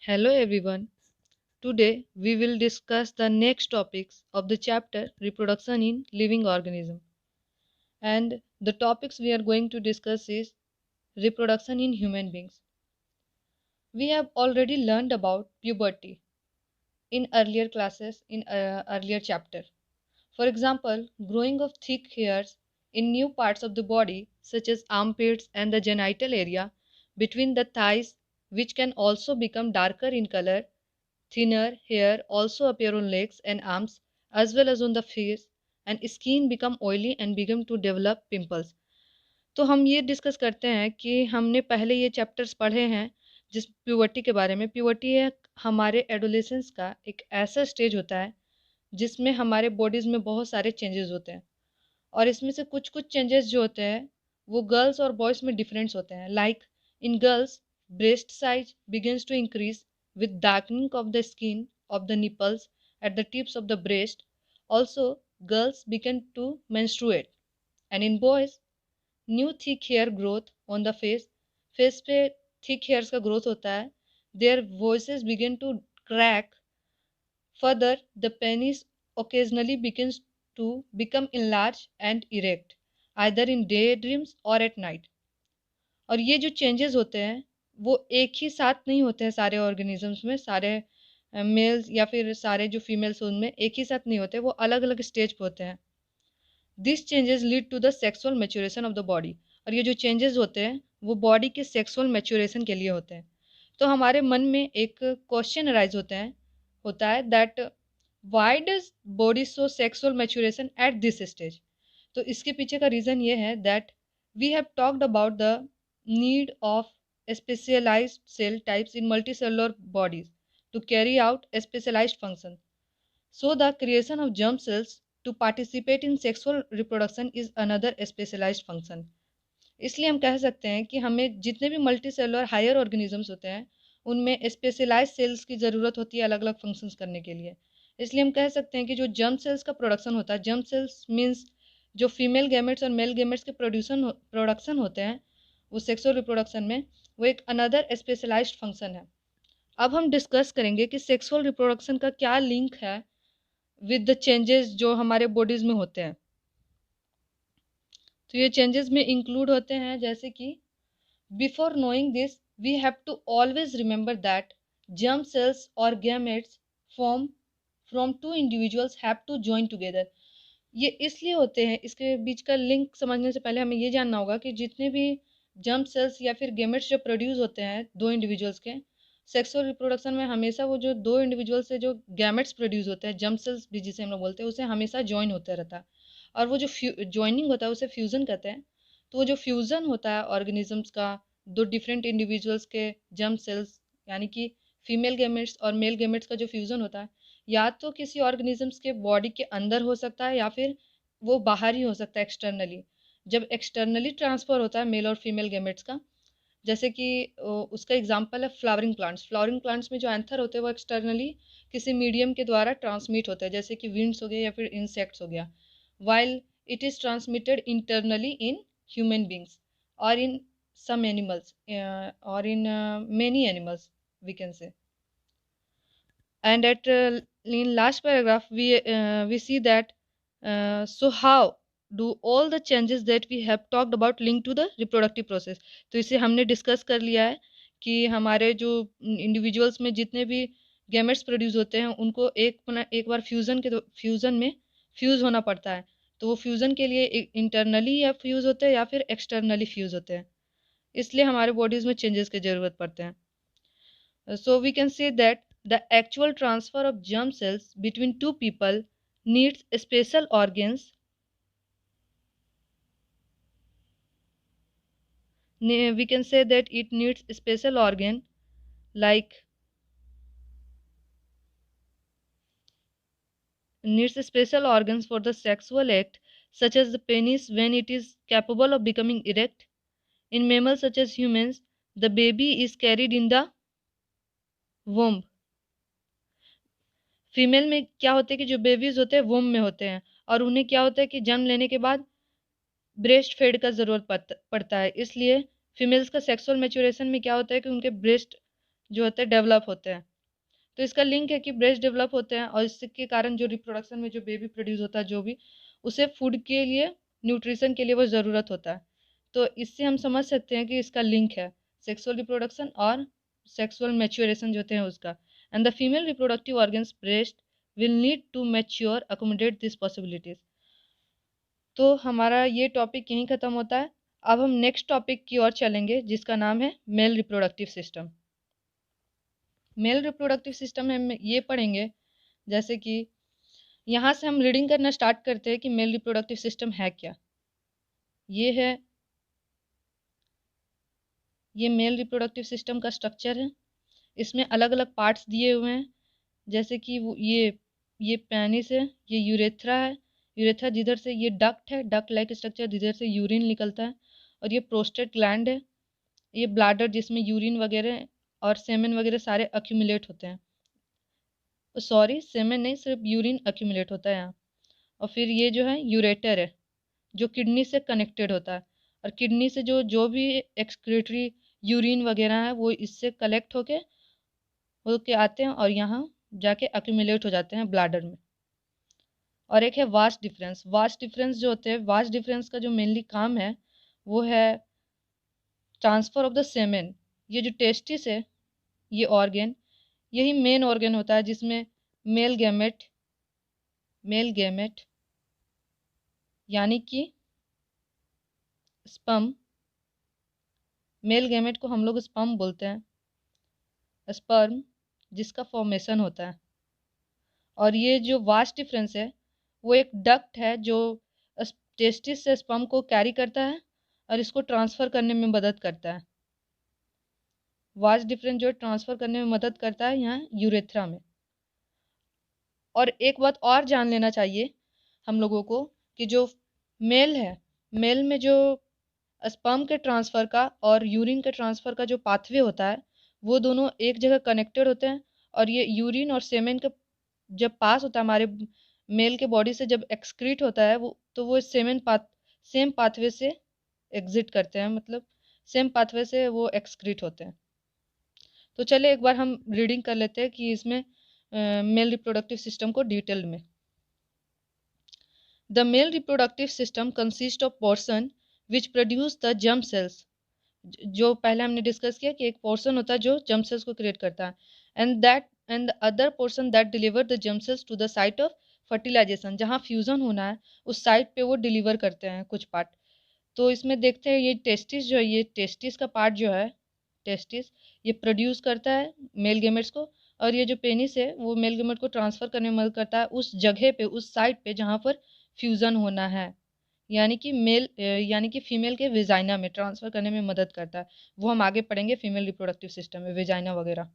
Hello everyone. Today we will discuss the next topics of the chapter Reproduction in Living Organism. And the topics we are going to discuss is reproduction in human beings. We have already learned about puberty in earlier classes in earlier chapter. For example, growing of thick hairs in new parts of the body such as armpits and the genital area between the thighs, which can also become darker in color. Thinner hair also appear on legs and arms as well as on the face, and skin become oily and begin to develop pimples. तो हम ये discuss करते हैं कि हमने पहले ये chapters पढ़े हैं जिस प्यूबर्टी के बारे में। प्यूबर्टी एक हमारे एडोलेसेंस का एक ऐसा स्टेज होता है जिसमें हमारे बॉडीज़ में बहुत सारे चेंजेस होते हैं, और इसमें से कुछ कुछ चेंजेस जो होते हैं वो गर्ल्स और बॉयज़ में डिफरेंस होते हैं। Like in girls, breast size begins to increase with darkening of the skin of the nipples at the tips of the breast. Also, girls begin to menstruate. And in boys, new thick hair growth on the face, face पे thick hairs का growth होता है। Their voices begin to crack further, the penis occasionally begins to become enlarged and erect either in daydreams or at night. और ये जो changes होते हैं वो एक ही साथ नहीं होते हैं सारे ऑर्गेनिजम्स में, सारे मेल्स या फिर सारे जो फीमेल्स उनमें एक ही साथ नहीं होते, वो अलग अलग स्टेज पे होते हैं। This changes lead to the sexual maturation of the body. और ये जो चेंजेस होते हैं वो बॉडी के सेक्सुअल मैच्योरेशन के लिए होते हैं। तो हमारे मन में एक क्वेश्चन अराइज होता है that why does body show sexual maturation at this stage. तो इसके पीछे का रीज़न ये है that we have talked about the need of specialised cell types in multicellular bodies to carry out specialised function. So the creation of germ cells to participate in sexual reproduction is another specialized function. इसलिए हम कह सकते हैं कि हमें जितने भी multi cellular higher organisms होते हैं उनमें स्पेशलाइज सेल्स की ज़रूरत होती है अलग अलग फंक्शंस करने के लिए। इसलिए हम कह सकते हैं कि जो जर्म सेल्स का प्रोडक्शन होता है, जर्म सेल्स मीन्स जो फीमेल गैमेट्स और मेल गैमेट्स के प्रोडक्शन होते हैं वो सेक्सुअल रिप्रोडक्शन में, वो एक अनदर स्पेशलाइज्ड फंक्शन है। अब हम डिस्कस करेंगे कि सेक्सुअल रिप्रोडक्शन का क्या लिंक है विद द चेंजेस जो हमारे बॉडीज़ में होते हैं। तो ये चेंजेस में इंक्लूड होते हैं जैसे कि before knowing this we have to always remember that germ cells और gametes form from two individuals have to join together. ये इसलिए होते हैं, इसके बीच का लिंक समझने से पहले हमें ये जानना होगा कि जितने भी जर्म सेल्स या फिर गैमेट्स जो प्रोड्यूस होते हैं दो इंडिविजुअल्स के सेक्सुअल रिप्रोडक्शन में, हमेशा वो जो दो इंडिविजुअल से जो गैमेट्स प्रोड्यूस होते हैं, जर्म सेल्स भी जिसे हम लोग बोलते हैं, उसे हमेशा जॉइन होता रहता है। और वो जो जॉइनिंग होता है उसे फ्यूज़न कहते हैं। तो वो जो फ्यूज़न होता है ऑर्गेनिजम्स का, दो डिफरेंट इंडिविजुअल्स के जर्म सेल्स यानी कि फीमेल गैमेट्स और मेल गैमेट्स का जो फ्यूज़न होता है, या तो किसी ऑर्गेनिजम्स के बॉडी के अंदर हो सकता है या फिर वो बाहर ही हो सकता है एक्सटर्नली। जब एक्सटर्नली ट्रांसफ़र होता है मेल और फीमेल गैमेट्स का, जैसे कि उसका एग्जांपल है फ्लावरिंग प्लांट्स। फ्लावरिंग प्लांट्स में जो एंथर होते हैं वो एक्सटर्नली किसी मीडियम के द्वारा ट्रांसमिट होता है, जैसे कि विंड्स हो गया या फिर इंसेक्ट्स हो गया, while it is transmitted internally in human beings और इन some animals or in many animals we can say. And at in last paragraph we see that so how do all the changes that we have talked about link to the reproductive process. तो इसे हमने discuss कर लिया है कि हमारे जो individuals में जितने भी गैमेट्स प्रोड्यूस होते हैं उनको एक बार फ्यूज़न में फ्यूज़ होना पड़ता है। तो वो फ्यूज़न के लिए इंटरनली या फ्यूज़ होते हैं या फिर एक्सटर्नली फ्यूज़ होते हैं, इसलिए हमारे बॉडीज़ में चेंजेस की ज़रूरत पड़ते हैं। So we can say that the actual transfer of germ cells between two people needs special organs. We can say that it needs special organ like needs special organs for the sexual act, such as the penis when it is capable of becoming erect. In mammals such as humans, the baby is carried in the womb. Female में क्या होता है कि जो babies होते हैं वोम में होते हैं, और उन्हें क्या होता है कि जन्म लेने के बाद ब्रेस्ट फेड का ज़रूरत पड़ता है। इसलिए फीमेल्स का सेक्सुअल मैच्योरेशन में क्या होता है कि उनके ब्रेस्ट जो होते हैं डेवलप होते हैं। तो इसका लिंक है कि ब्रेस्ट डेवलप होते हैं और इसके कारण जो रिप्रोडक्शन में जो बेबी प्रोड्यूस होता है, जो भी उसे फूड के लिए, न्यूट्रिशन के लिए वो ज़रूरत होता है। तो इससे हम समझ सकते हैं कि इसका लिंक है सेक्सुअल रिप्रोडक्शन और सेक्सुअल मैच्योरेशन जो होते हैं उसका। And the female reproductive organs breast will need to mature accommodate this possibilities. तो हमारा ये टॉपिक यहीं ख़त्म होता है। अब हम नेक्स्ट टॉपिक की ओर चलेंगे जिसका नाम है male reproductive system. Male reproductive system में हम ये पढ़ेंगे, जैसे कि यहाँ से हम रीडिंग करना स्टार्ट करते हैं कि मेल रिप्रोडक्टिव सिस्टम है क्या। ये मेल रिप्रोडक्टिव सिस्टम का स्ट्रक्चर है। इसमें अलग अलग पार्ट्स दिए हुए हैं, जैसे कि ये पेनिस है, ये यूरेथ्रा है, यूरेथ्रा जिधर से ये डक्ट है, डक्ट लाइक स्ट्रक्चर जिधर से यूरिन निकलता है, और ये प्रोस्टेट ग्लैंड है, ये ब्लैडर जिसमें यूरिन वगैरह और सेमेन वगैरह सारे अक्यूमुलेट होते हैं। सॉरी, सेमेन नहीं, सिर्फ यूरिन अक्यूमुलेट होता है यहाँ। और फिर ये जो है यूरेटर है, जो किडनी से कनेक्टेड होता है, और किडनी से जो भी एक्सक्रीटरी यूरिन वगैरह है वो इससे कलेक्ट होके आते हैं और यहाँ जाके अक्यूमुलेट हो जाते हैं ब्लैडर में। और एक है वास्ट डिफरेंस। वास्ट डिफरेंस जो होते हैं, वास्ट डिफरेंस का जो मेनली काम है वो है ट्रांसफर ऑफ द सेमेन। ये जो टेस्टिस है, ये ऑर्गन, यही मेन ऑर्गन होता है जिसमें मेल गैमेट यानी कि स्पर्म, मेल गैमेट को हम लोग स्पर्म बोलते हैं, स्पर्म जिसका फॉर्मेशन होता है। और ये जो वास्ट डिफरेंस है वो एक डक्ट है जो टेस्टिस से स्पर्म को कैरी करता है और इसको ट्रांसफ़र करने में मदद करता है। वास्ट डिफरेंस जो ट्रांसफ़र करने में मदद करता है यहाँ यूरेथ्रा में। और एक बात और जान लेना चाहिए हम लोगों को कि जो मेल है, मेल में जो स्पर्म के ट्रांसफ़र का और यूरिन के ट्रांसफ़र का जो पाथवे होता है वो दोनों एक जगह कनेक्टेड होते हैं। और ये यूरिन और सेमेन का जब पास होता है हमारे मेल के बॉडी से, जब एक्सक्रीट होता है वो सेम पाथवे से एग्जिट करते हैं, मतलब सेम पाथवे से वो एक्सक्रीट होते हैं। तो चलिए एक बार हम रीडिंग कर लेते हैं कि इसमें मेल रिप्रोडक्टिव सिस्टम को डिटेल में। The male reproductive system consist of portion which produce the germ sales. जो पहले हमने डिस्कस किया कि एक पोर्शन होता है जो जर्म सेल्स को क्रिएट करता है, and the other portion that deliver the germ cells to the site of fertilisation. जहाँ फ्यूजन होना है उस साइट पे वो डिलीवर करते हैं कुछ पार्ट। तो इसमें देखते हैं ये टेस्टिस जो है, ये टेस्टिस का पार्ट जो है, टेस्टिस ये प्रोड्यूस करता है मेल गेमेट्स को, और ये जो पेनिस है वो मेल गेमेट को ट्रांसफ़र करने में मदद करता है उस जगह पे, उस साइट पे जहाँ पर फ्यूज़न होना है, यानी कि फीमेल के वेजाइना में ट्रांसफ़र करने में मदद करता है। वो हम आगे पढ़ेंगे फीमेल रिप्रोडक्टिव सिस्टम में, वेजाइना वगैरह।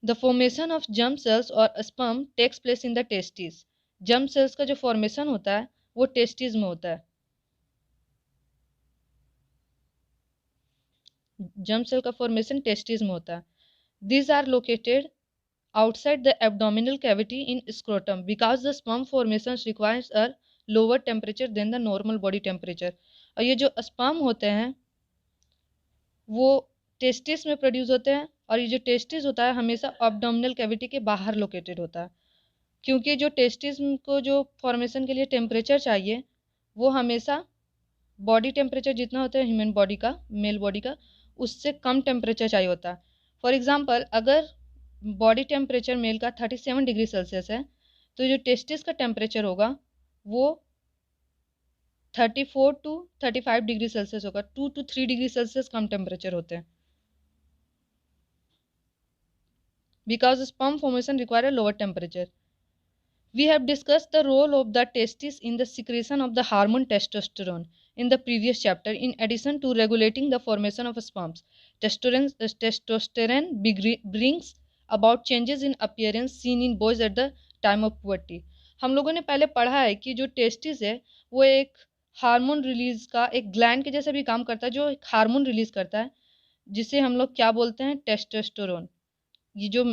The formation of germ cells और sperm takes place in the testis. Germ cells का जो फॉर्मेशन होता है वो टेस्टिस में होता है। जर्म सेल का फॉर्मेशन टेस्टिस में होता है। These are located outside the abdominal cavity in scrotum because the sperm formation requires a lower temperature than the normal body temperature। और ये जो स्पर्म होते हैं वो टेस्टिस में प्रोड्यूस होते हैं, और ये जो टेस्टिस होता है हमेशा एब्डोमिनल कैविटी के बाहर लोकेटेड होता है, क्योंकि जो टेस्टिस को जो फॉर्मेशन के लिए टेम्परेचर चाहिए वो हमेशा बॉडी टेम्परेचर जितना होता है ह्यूमन बॉडी का, मेल बॉडी का, उससे कम टेम्परेचर चाहिए होता है। फॉर एग्जांपल अगर बॉडी टेम्परेचर मेल का 37 डिग्री सेल्सियस है तो जो टेस्टिस का टेम्परेचर होगा वो 34 टू 35 डिग्री सेल्सियस होगा। 2 to 3 degree Celsius come temperature होते हैं, because sperm formation require a lower temperature. We have discussed the role of the testis in the secretion of the hormone testosterone in the previous chapter. In addition to regulating the formation of sperms, testosterone brings about changes in appearance seen in boys at the time of puberty. हम लोगों ने पहले पढ़ा है कि जो testis है वो एक हार्मोन रिलीज का एक ग्लैंड के जैसे भी काम करता है, जो एक हार्मोन रिलीज करता है जिसे हम लोग क्या बोलते हैं, टेस्टोस्टेरोन। ये जो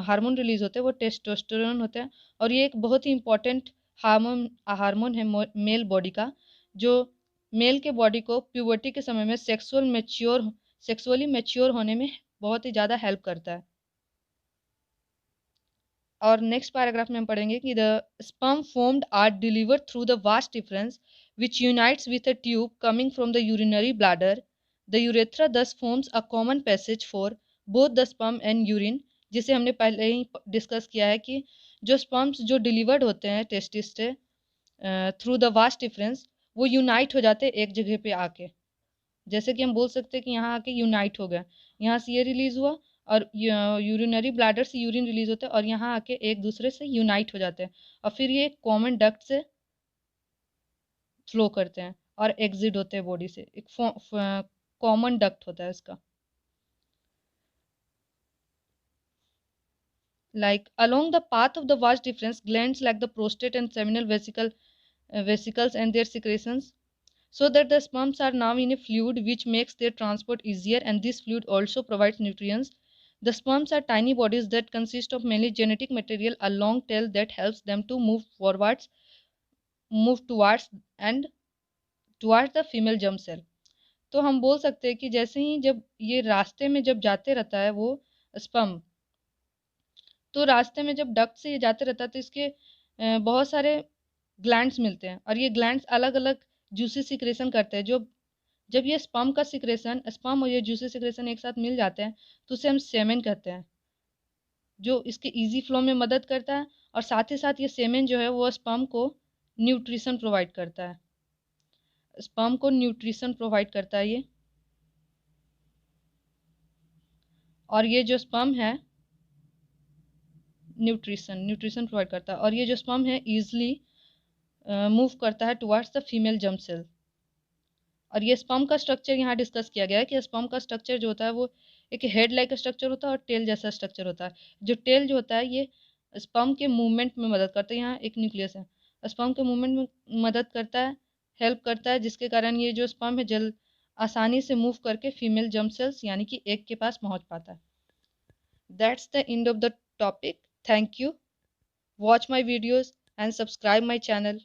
हार्मोन रिलीज होते हैं वो टेस्टोस्टेरोन होते हैं, और ये एक बहुत ही इंपॉर्टेंट हार्मोन है मेल बॉडी का, जो मेल के बॉडी को प्यूबर्टी के समय में सेक्सुअली मैच्योर होने में बहुत ही ज़्यादा हेल्प करता है। और नेक्स्ट पैराग्राफ में हम पढ़ेंगे कि the sperm formed are delivered through the vas deferens which unites with a tube coming from the urinary bladder. The urethra thus forms a common passage for both the sperm and urine, जिसे हमने पहले ही discuss किया है कि जो sperms जो delivered होते हैं टेस्टिस से थ्रू द वास्ट डिफरेंस, वो यूनाइट हो जाते हैं एक जगह पे आके। जैसे कि हम बोल सकते हैं कि यहाँ आके यूनाइट हो गया, यहाँ से ये रिलीज हुआ और यूरिनरी ब्लैडर से यूरिन रिलीज होता है और यहाँ आके एक दूसरे से यूनाइट हो जाते हैं और फिर ये कॉमन डक्ट से फ्लो करते हैं और एग्जिट होते हैं बॉडी से। एक कॉमन डक्ट होता है इसका। Like along the path of the vast difference, glands like the prostate and seminal vesicles and their secretions, so that the sperms are now in a fluid which makes their transport easier, and this fluid also provides nutrients. The sperms are tiny bodies that consist of mainly genetic material, a long tail that helps them to move towards the female germ cell. तो हम बोल सकते हैं कि जैसे ही जब ये रास्ते में जब जाते रहता है वो स्पर्म, तो रास्ते में जब डक्ट से ये जाते रहता है तो इसके बहुत सारे ग्लैंड्स मिलते हैं और ये ग्लैंड्स अलग अलग जूसी सिक्रेशन करते हैं। जो जब ये स्पर्म का सिक्रेशन, स्पर्म और ये जूसी सिक्रेशन एक साथ मिल जाते हैं तो उसे हम सेमेन कहते हैं, जो इसके इजी फ्लो में मदद करता है। और साथ ही साथ ये सेमेन जो है वो स्पर्म को न्यूट्रिशन प्रोवाइड करता है, स्पर्म को न्यूट्रिशन प्रोवाइड करता है ये। और ये जो स्पर्म है न्यूट्रिशन प्रोवाइड करता है और ये जो स्पर्म है ईजिली मूव करता है towards the female germ cell. और ये स्पर्म का स्ट्रक्चर यहाँ डिस्कस किया गया है कि स्पर्म का स्ट्रक्चर जो होता है वो एक हेड लाइक स्ट्रक्चर होता है और टेल जैसा स्ट्रक्चर होता है। जो टेल जो होता है ये स्पर्म के मूवमेंट में मदद करता है। यहाँ एक न्यूक्लियस है, स्पर्म के मूवमेंट में मदद करता है, हेल्प करता है, जिसके कारण ये जो स्पर्म है जल्द आसानी से मूव करके फीमेल जर्म सेल्स यानी कि एग के पास पहुँच पाता है। That's the end of the topic. Thank you. Watch my videos and subscribe my channel.